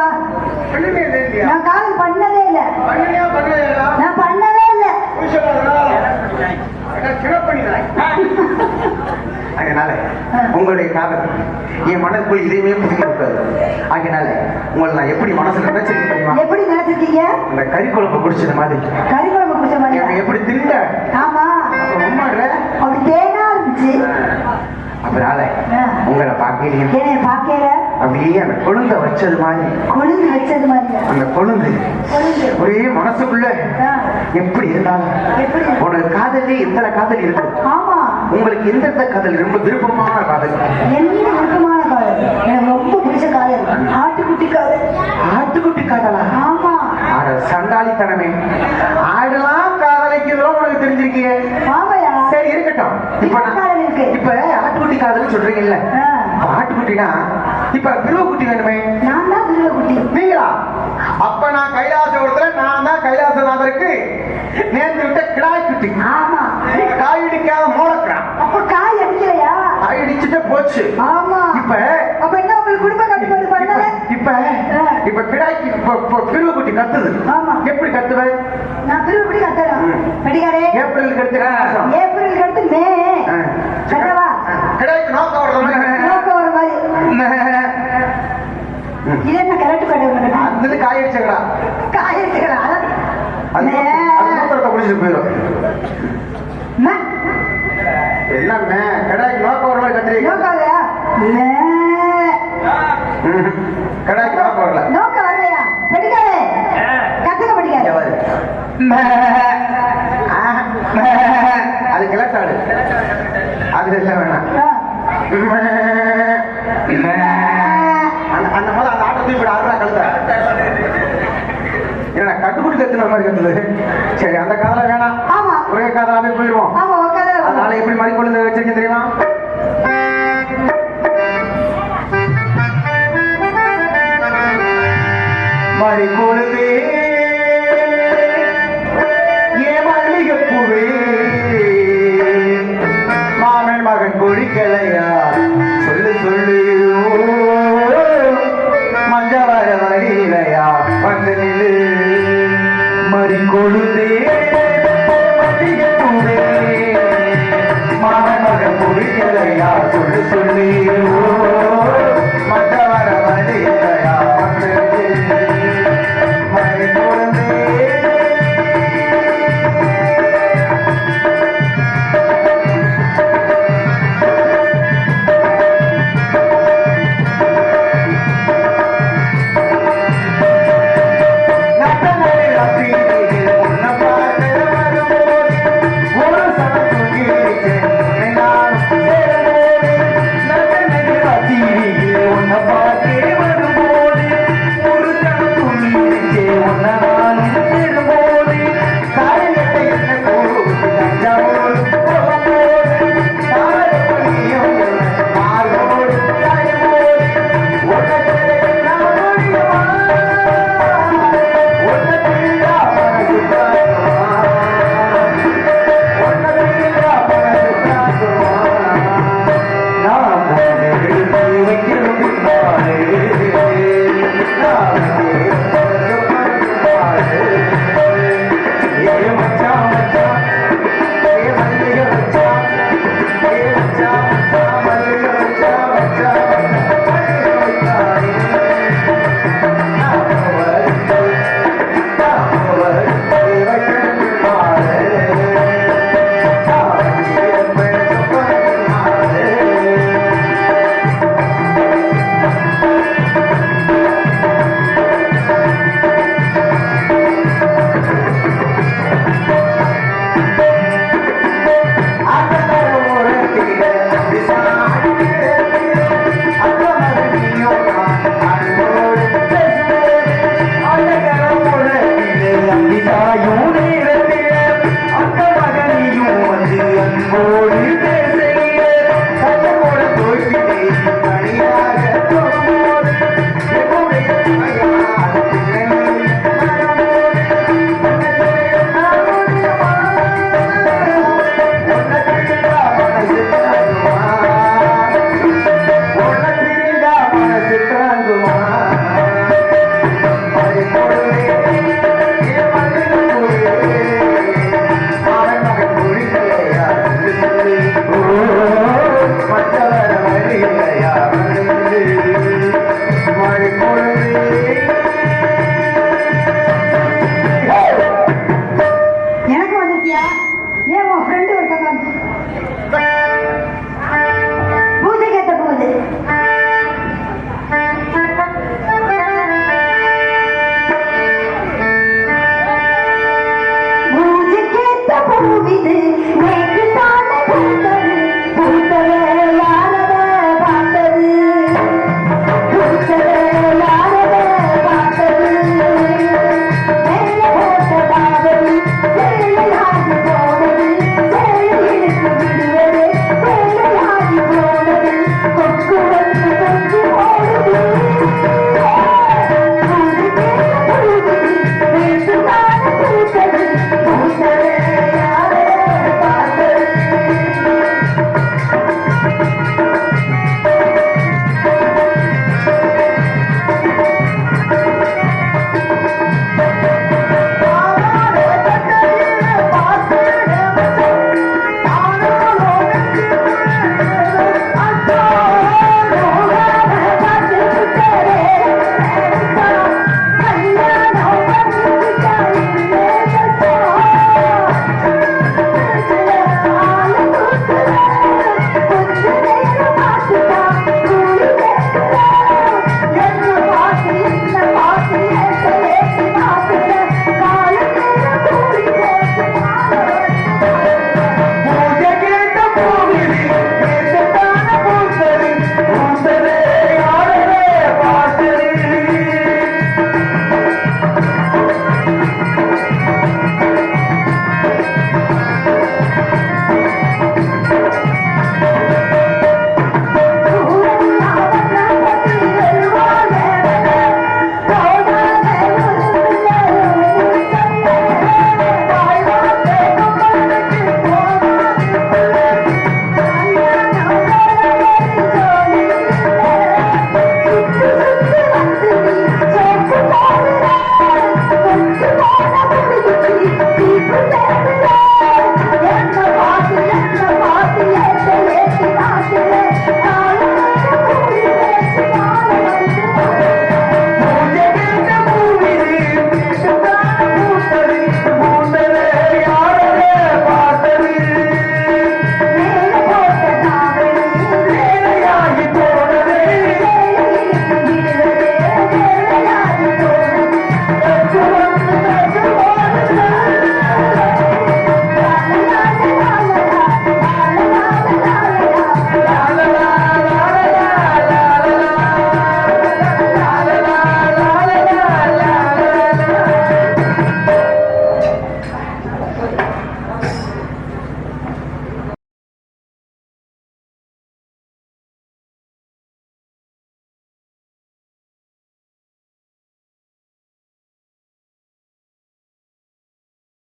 நான் காதல் பண்ணதே இல்ல. நான் பண்ணதே இல்ல. அதனால உங்களுடைய காதல் என் மனதுக்குள் இதையுமே புதிக்கிறது. அதனால உங்களை நான் எப்படி மனசுல நினைச்சிருக்கேன் தெரியுமா? எப்படி நினைச்சிருக்கீங்க? அந்த கறி குழம்பு குடிச்சது மாதிரி. கறி குழம்பு குடிச்ச மாதிரி எப்படி திண்ட? ஆமா ரொம்ப அப்படி தேனா இருந்துச்சு. அதனால உங்களை பார்க்கலையும் பார்க்கல அப்படியே அந்த கொழுந்த வச்சது மாதிரி. கொழுந்து வச்சது மாதிரி அந்த கொழுந்து ஒரே மனசுக்குள்ள எப்படி இருந்தாலும் உனக்கு காதலே எத்தனை காதல் இருக்கு. ஆமா உங்களுக்கு எந்தெந்த காதல் ரொம்ப விருப்பமான காதல்? எந்த விருப்பமான காதல்? எனக்கு ரொம்ப பிடிச்ச காதல் ஆட்டுக்குட்டி காதல். ஆட்டுக்குட்டி காதலா? ஆமா. ஆட சண்டாளித்தனமே. ஆடலாம் காதலிக்கிறதும் உனக்கு தெரிஞ்சிருக்கீங்க. ஆமாயா. சரி இருக்கட்டும். இப்ப ஆட்டுக்குட்டி காதல் சொல்றீங்கல்ல, ஆட்டுக்குட்டினா இப்ப பிரிவுக்குட்டி வேணுமே. நான் தான் பிரிவுக்குட்டி. நீங்களா? அப்ப நான் கைலாசபுரத்துல நான் தான் கைலாசநாதருக்கு நேர்ந்து விட்ட கிடாய் குட்டி. ஆமா. காய் அடிக்காத மூலக்கிறான். அப்ப காய் அடிக்கலையா? காய் அடிச்சுட்டு போச்சு. ஆமா. அப்ப என்ன உங்களுக்கு குடும்ப கட்டுப்பாடு பண்ணல? இப்ப கிடாய்க்கு பிரிவுக்குட்டி கத்துது. ஆமா. எப்படி கத்துவ? நான் பிரிவுக்குட்டி கத்துறேன். படிக்காரே. ஏப்ரல் கத்துறேன். ஏப்ரல் கத்து மே. கட்டவா? கிடாய்க்கு நோக்க வர மாதிரி. இது என்ன கரெக்ட் கடை? அது காய் அடிச்சக்கடா. காய் அடிச்சக்கடா. அது மூத்திரத்தை குடிச்சிட்டு போயிடும். என்ன கடாய்க்கு நோக்க வர மாதிரி கத்துறீங்க? நோக்காதயா? கடாய்க்கு நோக்க வரல. நோக்க வரலையா? படிக்காதே. கத்துக்க படிக்காதே. அது கிளத்தாடு. அது எல்லாம் வேணாம். அந்த மாதிரி அந்த ஆட்டத்தை இப்படி ஆடுறா கழுத்த. என்ன கட்டுக்குட்டி கத்துன மாதிரி கத்துது. சரி அந்த காதல வேணாம். ஆமா. ஒரே காதலாவே போயிடுவோம். ஆமா உட்கார. அதனால எப்படி மாதிரி கொண்டு வச்சிருக்கேன் தெரியுமா? மழை கொழுதே ஏ மல்லிகை பூவே மாமன் மகன் கொழிக்கலையா சொல்லு சொல்லு மஞ்சவர வரையிலையா வந்து நில்லு மறி கொழுதே மல்லிகை பூவே மாமன் மகன் கொழிக்கலையா சொல்லு சொல்லு